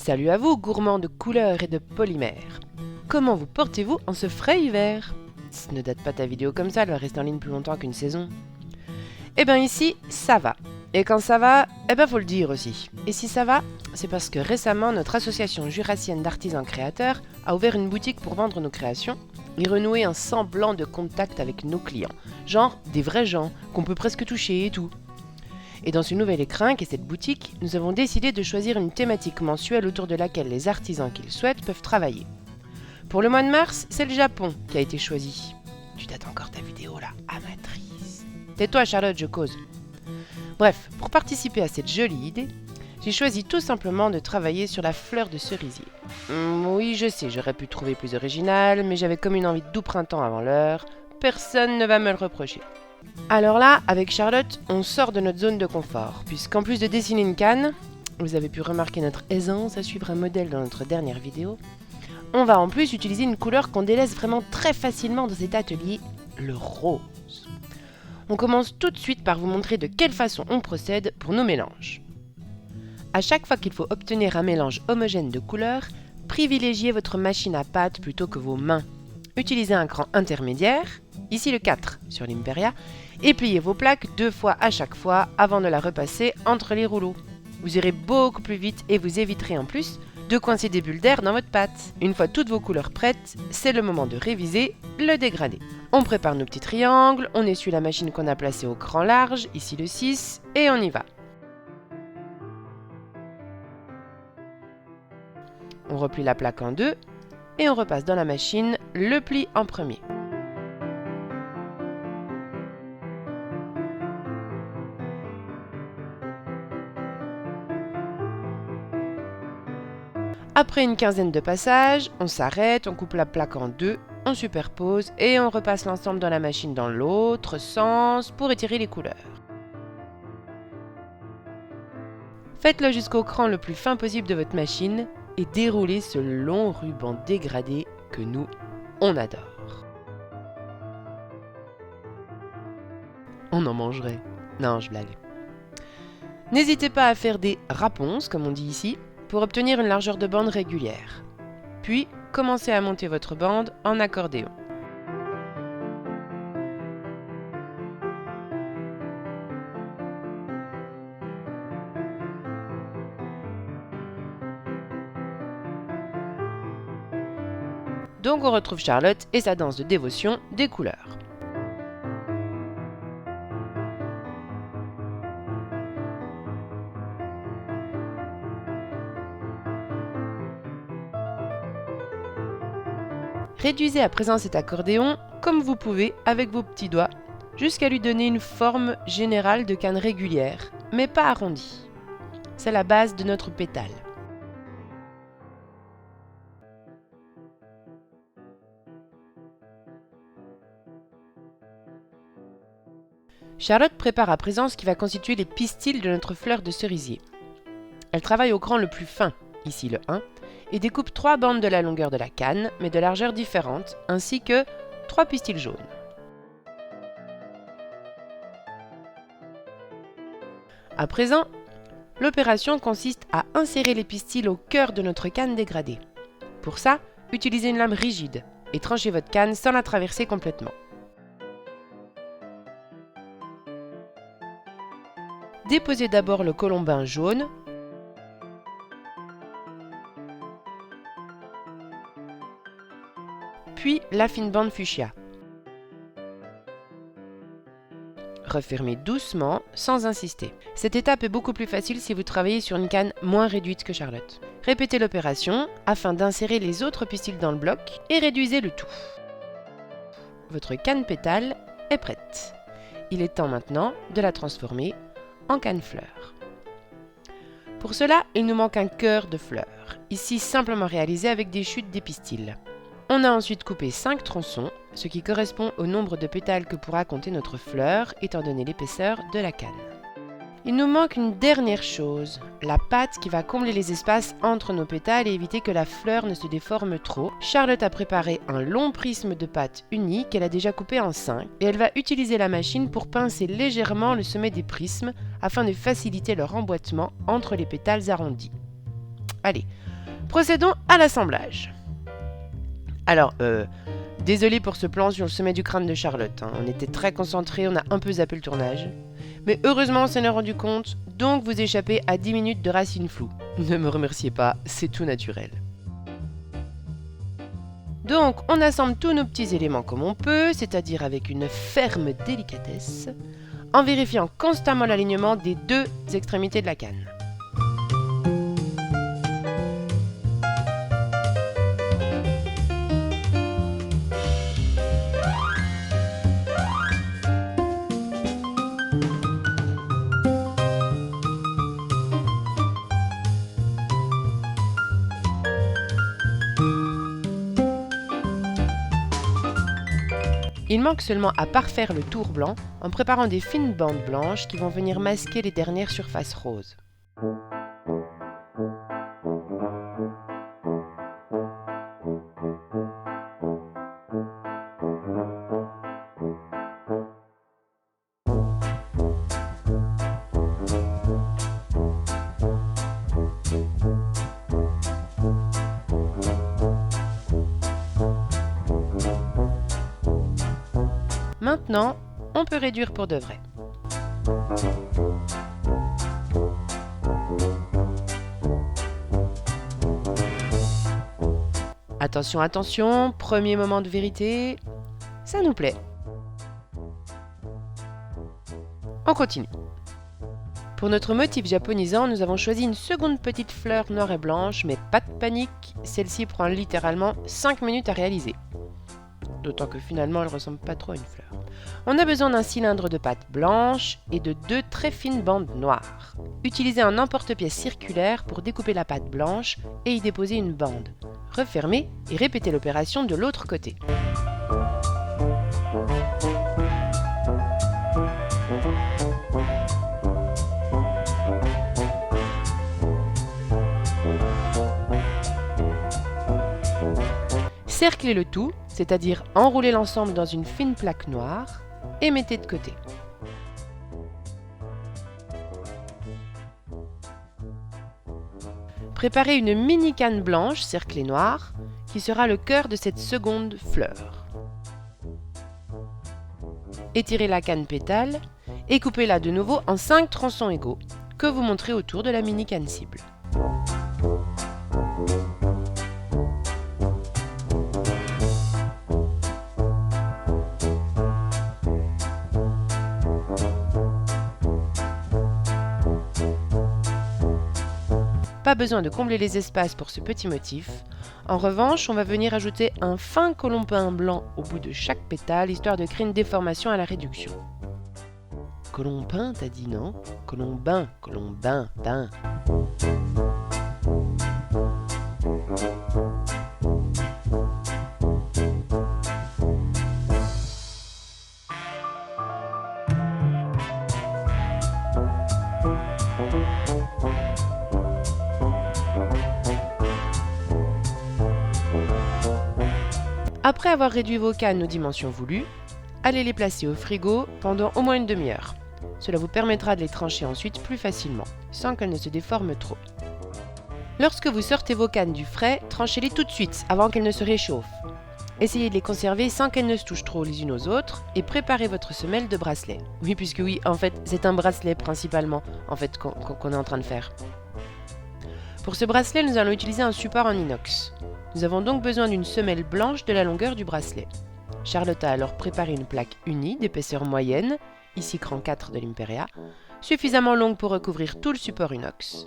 Salut à vous, gourmands de couleurs et de polymères. Comment vous portez-vous en ce frais hiver? Ne date pas ta vidéo comme ça, elle va rester en ligne plus longtemps qu'une saison. Eh ben ici, ça va. Et quand ça va, eh ben faut le dire aussi. Et si ça va, c'est parce que récemment, notre association jurassienne d'artisans créateurs a ouvert une boutique pour vendre nos créations et renouer un semblant de contact avec nos clients. Genre des vrais gens, qu'on peut presque toucher et tout. Et dans ce nouvel écrin qu'est cette boutique, nous avons décidé de choisir une thématique mensuelle autour de laquelle les artisans qui le souhaitent peuvent travailler. Pour le mois de mars, c'est le Japon qui a été choisi. Tu dates encore ta vidéo là, amatrice. Tais-toi Charlotte, je cause. Bref, pour participer à cette jolie idée, j'ai choisi tout simplement de travailler sur la fleur de cerisier. Oui, je sais, j'aurais pu trouver plus original, mais j'avais comme une envie de doux printemps avant l'heure. Personne ne va me le reprocher. Alors là, avec Charlotte, on sort de notre zone de confort, puisqu'en plus de dessiner une canne, vous avez pu remarquer notre aisance à suivre un modèle dans notre dernière vidéo, on va en plus utiliser une couleur qu'on délaisse vraiment très facilement dans cet atelier, le rose. On commence tout de suite par vous montrer de quelle façon on procède pour nos mélanges. À chaque fois qu'il faut obtenir un mélange homogène de couleurs, privilégiez votre machine à pâte plutôt que vos mains. Utilisez un cran intermédiaire, ici le 4 sur l'Imperia, et pliez vos plaques 2 fois à chaque fois avant de la repasser entre les rouleaux. Vous irez beaucoup plus vite et vous éviterez en plus de coincer des bulles d'air dans votre pâte. Une fois toutes vos couleurs prêtes, c'est le moment de réviser le dégradé. On prépare nos petits triangles, on essuie la machine qu'on a placée au cran large, ici le 6, et on y va. On replie la plaque en deux et on repasse dans la machine le pli en premier. Après une quinzaine de passages, on s'arrête, on coupe la plaque en deux, on superpose et on repasse l'ensemble dans la machine dans l'autre sens pour étirer les couleurs. Faites-le jusqu'au cran le plus fin possible de votre machine et déroulez ce long ruban dégradé que nous, on adore. On en mangerait. Non, je blague. N'hésitez pas à faire des raponces, comme on dit ici, pour obtenir une largeur de bande régulière. Puis, commencez à monter votre bande en accordéon. Donc on retrouve Charlotte et sa danse de dévotion des couleurs. Réduisez à présent cet accordéon comme vous pouvez avec vos petits doigts, jusqu'à lui donner une forme générale de canne régulière, mais pas arrondie. C'est la base de notre pétale. Charlotte prépare à présent ce qui va constituer les pistils de notre fleur de cerisier. Elle travaille au cran le plus fin, ici le 1, et découpe 3 bandes de la longueur de la canne, mais de largeur différente, ainsi que 3 pistils jaunes. À présent, l'opération consiste à insérer les pistils au cœur de notre canne dégradée. Pour ça, utilisez une lame rigide et tranchez votre canne sans la traverser complètement. Déposez d'abord le colombin jaune, puis la fine bande fuchsia. Refermez doucement, sans insister. Cette étape est beaucoup plus facile si vous travaillez sur une canne moins réduite que Charlotte. Répétez l'opération afin d'insérer les autres pistils dans le bloc et réduisez le tout. Votre canne pétale est prête. Il est temps maintenant de la transformer en canne fleur. Pour cela, il nous manque un cœur de fleur, ici simplement réalisé avec des chutes des pistils. On a ensuite coupé 5 tronçons, ce qui correspond au nombre de pétales que pourra compter notre fleur, étant donné l'épaisseur de la canne. Il nous manque une dernière chose, la pâte qui va combler les espaces entre nos pétales et éviter que la fleur ne se déforme trop. Charlotte a préparé un long prisme de pâte uni qu'elle a déjà coupé en 5 et elle va utiliser la machine pour pincer légèrement le sommet des prismes afin de faciliter leur emboîtement entre les pétales arrondis. Allez, Procédons à l'assemblage. Alors, désolé pour ce plan sur le sommet du crâne de Charlotte, hein. On était très concentrés, on a un peu zappé le tournage. Mais heureusement, on s'en est rendu compte, donc vous échappez à 10 minutes de racines floues. Ne me remerciez pas, c'est tout naturel. Donc, on assemble tous nos petits éléments comme on peut, c'est-à-dire avec une ferme délicatesse, en vérifiant constamment l'alignement des deux extrémités de la canne. Il manque seulement à parfaire le tour blanc en préparant des fines bandes blanches qui vont venir masquer les dernières surfaces roses. Maintenant, on peut réduire pour de vrai. Attention, attention, premier moment de vérité, ça nous plaît. On continue. Pour notre motif japonisant, nous avons choisi une seconde petite fleur noire et blanche, mais pas de panique, celle-ci prend littéralement 5 minutes à réaliser. D'autant que finalement elle ressemble pas trop à une fleur. On a besoin d'un cylindre de pâte blanche et de 2 très fines bandes noires. Utilisez un emporte-pièce circulaire pour découper la pâte blanche et y déposer une bande. Refermez et répétez l'opération de l'autre côté. Cerclez le tout, c'est-à-dire enroulez l'ensemble dans une fine plaque noire et mettez de côté. Préparez une mini canne blanche cerclée noire qui sera le cœur de cette seconde fleur. Étirez la canne pétale et coupez-la de nouveau en 5 tronçons égaux que vous montrez autour de la mini canne cible. Pas besoin de combler les espaces pour ce petit motif. En revanche, on va venir ajouter un fin colombin blanc au bout de chaque pétale, histoire de créer une déformation à la réduction. Colombin, t'as dit non? Colombin, colombin, bain. Après avoir réduit vos cannes aux dimensions voulues, allez les placer au frigo pendant au moins une demi-heure. Cela vous permettra de les trancher ensuite plus facilement, sans qu'elles ne se déforment trop. Lorsque vous sortez vos cannes du frais, tranchez-les tout de suite, avant qu'elles ne se réchauffent. Essayez de les conserver sans qu'elles ne se touchent trop les unes aux autres, et préparez votre semelle de bracelet. Oui, puisque oui, en fait, c'est un bracelet principalement, qu'on est en train de faire. Pour ce bracelet, nous allons utiliser un support en inox. Nous avons donc besoin d'une semelle blanche de la longueur du bracelet. Charlotte a alors préparé une plaque unie d'épaisseur moyenne, ici cran 4 de l'Imperia, suffisamment longue pour recouvrir tout le support inox.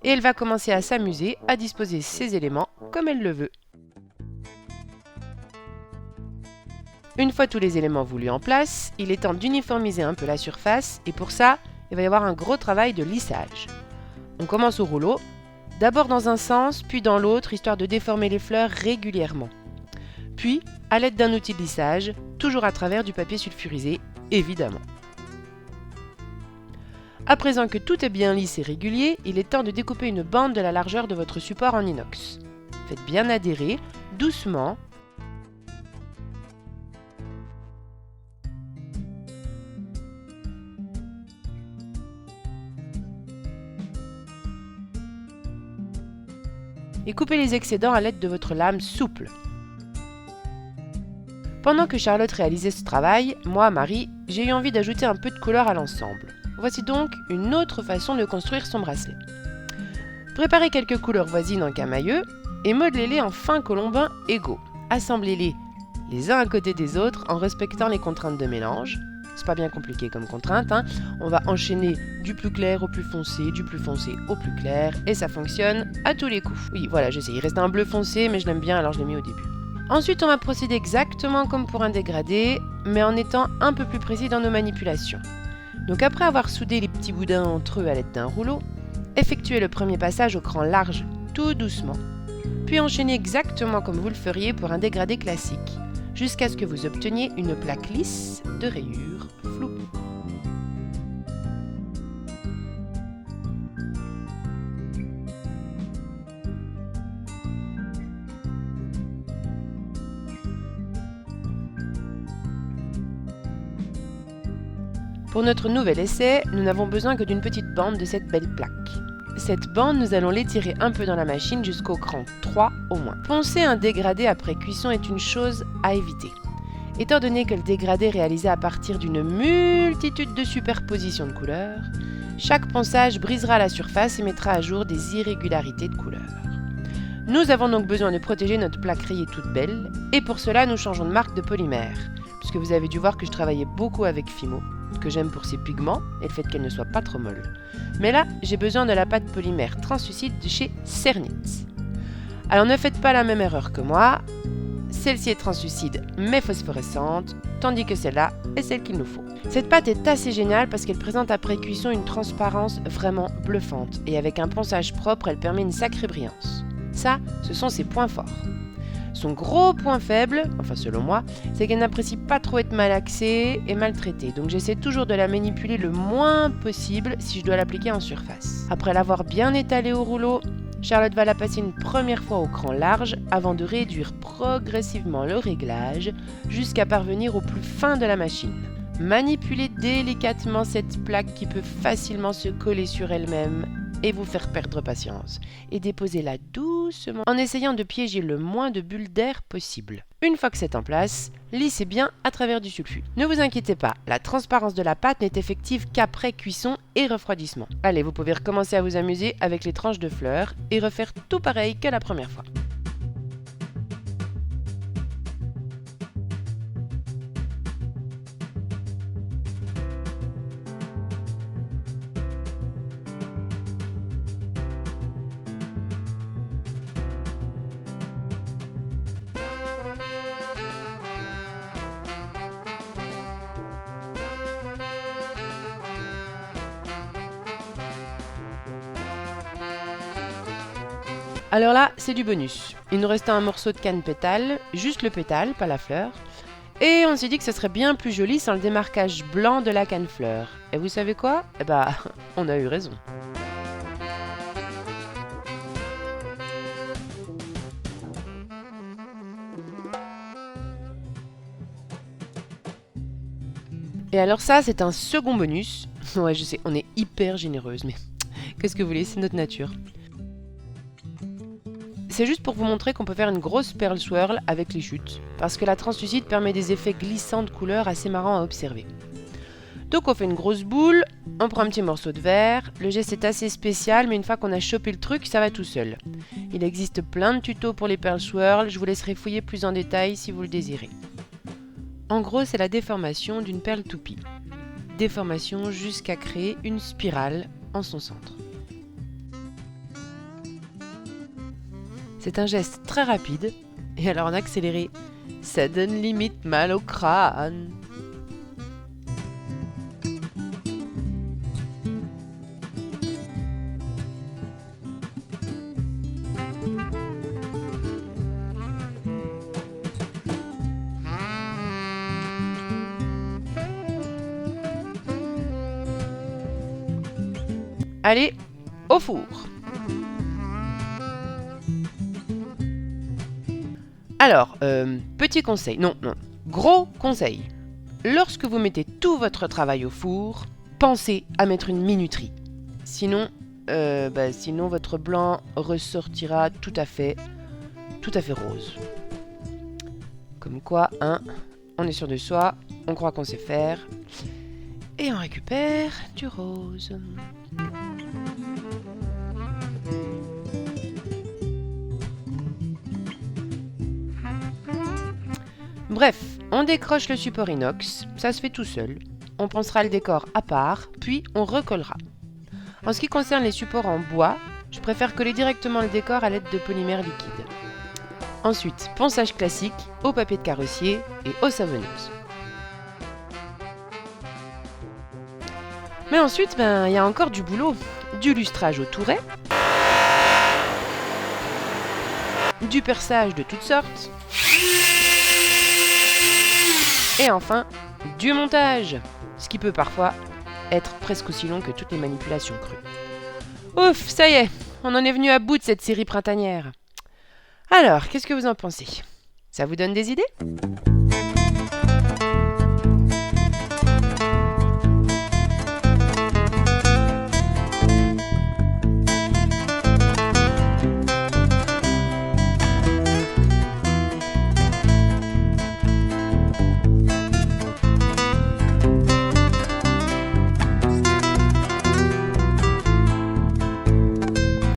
Et elle va commencer à s'amuser à disposer ses éléments comme elle le veut. Une fois tous les éléments voulus en place, il est temps d'uniformiser un peu la surface et pour ça, il va y avoir un gros travail de lissage. On commence au rouleau, d'abord dans un sens, puis dans l'autre, histoire de déformer les fleurs régulièrement. Puis, à l'aide d'un outil de lissage, toujours à travers du papier sulfurisé, évidemment. À présent que tout est bien lisse et régulier, il est temps de découper une bande de la largeur de votre support en inox. Faites bien adhérer, doucement. et coupez les excédents à l'aide de votre lame souple. Pendant que Charlotte réalisait ce travail, moi, Marie, j'ai eu envie d'ajouter un peu de couleur à l'ensemble. Voici donc une autre façon de construire son bracelet. Préparez quelques couleurs voisines en camailleux et modelez-les en fins colombins égaux. Assemblez-les les uns à côté des autres en respectant les contraintes de mélange. C'est pas bien compliqué comme contrainte, hein. On va enchaîner du plus clair au plus foncé, du plus foncé au plus clair, et ça fonctionne à tous les coups. Oui, voilà, j'essaie. Il reste un bleu foncé, mais je l'aime bien, alors je l'ai mis au début. Ensuite, on va procéder exactement comme pour un dégradé, mais en étant un peu plus précis dans nos manipulations. Donc après avoir soudé les petits boudins entre eux à l'aide d'un rouleau, effectuez le premier passage au cran large tout doucement, puis enchaînez exactement comme vous le feriez pour un dégradé classique, jusqu'à ce que vous obteniez une plaque lisse de rayures floues. Pour notre nouvel essai, nous n'avons besoin que d'une petite bande de cette belle plaque. Cette bande, nous allons l'étirer un peu dans la machine jusqu'au cran 3 au moins. Poncer un dégradé après cuisson est une chose à éviter. Étant donné que le dégradé est réalisé à partir d'une multitude de superpositions de couleurs, chaque ponçage brisera la surface et mettra à jour des irrégularités de couleurs. Nous avons donc besoin de protéger notre plaque rayée toute belle, et pour cela nous changeons de marque de polymère, puisque vous avez dû voir que je travaillais beaucoup avec Fimo, que j'aime pour ses pigments et le fait qu'elle ne soit pas trop molle. Mais là, j'ai besoin de la pâte polymère translucide de chez Cernit. Alors ne faites pas la même erreur que moi, celle-ci est translucide mais phosphorescente, tandis que celle-là est celle qu'il nous faut. Cette pâte est assez géniale parce qu'elle présente après cuisson une transparence vraiment bluffante, et avec un ponçage propre, elle permet une sacrée brillance. Ça, ce sont ses points forts. Son gros point faible, enfin selon moi, c'est qu'elle n'apprécie pas trop être malaxée et maltraitée, donc j'essaie toujours de la manipuler le moins possible si je dois l'appliquer en surface. Après l'avoir bien étalée au rouleau, Charlotte va la passer une première fois au cran large avant de réduire progressivement le réglage jusqu'à parvenir au plus fin de la machine. Manipulez délicatement cette plaque qui peut facilement se coller sur elle-même et vous faire perdre patience, et déposez-la doucement en essayant de piéger le moins de bulles d'air possible. Une fois que c'est en place, lissez bien à travers du sulfure. Ne vous inquiétez pas, la transparence de la pâte n'est effective qu'après cuisson et refroidissement. Allez, vous pouvez recommencer à vous amuser avec les tranches de fleurs et refaire tout pareil que la première fois. Alors là, c'est du bonus. Il nous restait un morceau de canne pétale, juste le pétale, pas la fleur. Et on s'est dit que ce serait bien plus joli sans le démarquage blanc de la canne fleur. Et vous savez quoi ? Eh bah, on a eu raison. Et alors ça, c'est un second bonus. Ouais, je sais, on est hyper généreuse, mais qu'est-ce que vous voulez, c'est notre nature. C'est juste pour vous montrer qu'on peut faire une grosse perle swirl avec les chutes, parce que la translucide permet des effets glissants de couleurs assez marrants à observer. Donc on fait une grosse boule, on prend un petit morceau de verre, le geste est assez spécial, mais une fois qu'on a chopé le truc, ça va tout seul. Il existe plein de tutos pour les perles swirl, je vous laisserai fouiller plus en détail si vous le désirez. En gros, c'est la déformation d'une perle toupie. Déformation jusqu'à créer une spirale en son centre. C'est un geste très rapide, et alors en accéléré, ça donne limite mal au crâne. Allez, au four! Alors, petit conseil, non, gros conseil. Lorsque vous mettez tout votre travail au four, pensez à mettre une minuterie. Sinon, sinon votre blanc ressortira tout à fait rose. Comme quoi, hein, on est sûr de soi, on croit qu'on sait faire, et on récupère du rose. Bref, on décroche le support inox, ça se fait tout seul. On pensera le décor à part, puis on recollera. En ce qui concerne les supports en bois, je préfère coller directement le décor à l'aide de polymère liquide. Ensuite, ponçage classique, au papier de carrossier et eau savonneuse. Mais ensuite, il y a encore du boulot. Du lustrage au touret, du perçage de toutes sortes, et enfin, du montage, ce qui peut parfois être presque aussi long que toutes les manipulations crues. Ouf, ça y est, on en est venu à bout de cette série printanière. Alors, qu'est-ce que vous en pensez ? Ça vous donne des idées ?